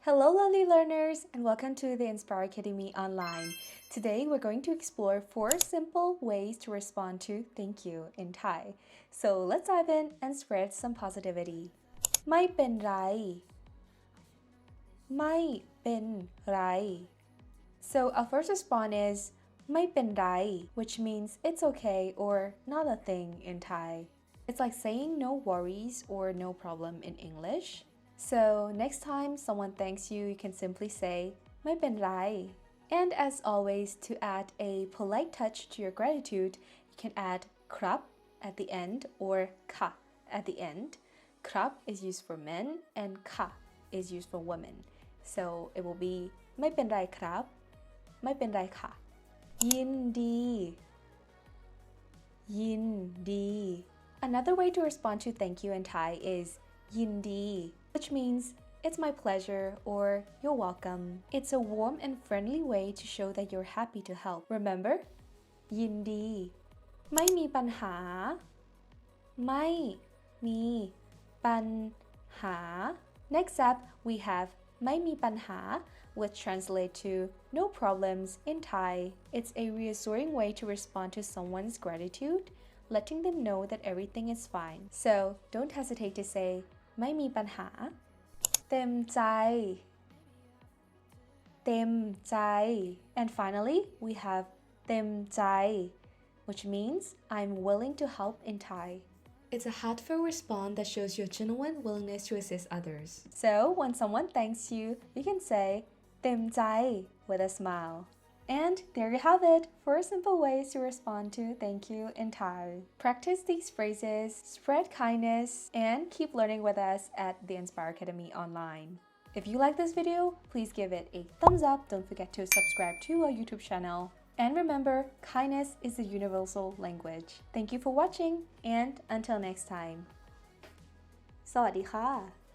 Hello, lovely learners, and welcome to the Inspire Academy Online. Today, we're going to explore 4 simple ways to respond to thank you in Thai. So let's dive in and spread some positivity. ไม่เป็นไร ไม่เป็นไร So our first response is ไม่เป็นไร which means it's okay or not a thing in Thai. It's like saying no worries or no problem in English. So next time someone thanks you, you can simply say ไม่เป็นไร And as always, to add a polite touch to your gratitude, you can add ครับ at the end or ค่ะ at the end. ครับ is used for men and ค่ะ is used for women. So it will be ไม่เป็นไรครับ ไม่เป็นไรค่ะ ยินดี ยินดี Another way to respond to thank you in Thai is ยินดี which means it's my pleasure or you're welcome. It's a warm and friendly way to show that you're happy to help. Remember? ยินดี ไม่มีปัญหา ไม่มีปัญหา Next up, we have ไม่มีปัญหา, which translate to no problems in Thai. It's a reassuring way to respond to someone's gratitude, letting them know that everything is fine. So don't hesitate to say ไม่มีปัญหา เต็มใจ เต็มใจ And finally, we have เต็มใจ which means I'm willing to help in Thai. It's a heartfelt response that shows your genuine willingness to assist others. So when someone thanks you, you can say เต็มใจ with a smile. And there you have it, 4 simple ways to respond to thank you in Thai. Practice these phrases, spread kindness, and keep learning with us at the Inspire Academy Online. If you like this video, please give it a thumbs up. Don't forget to subscribe to our YouTube channel. And remember, kindness is a universal language. Thank you for watching, and until next time. สวัสดีค่ะ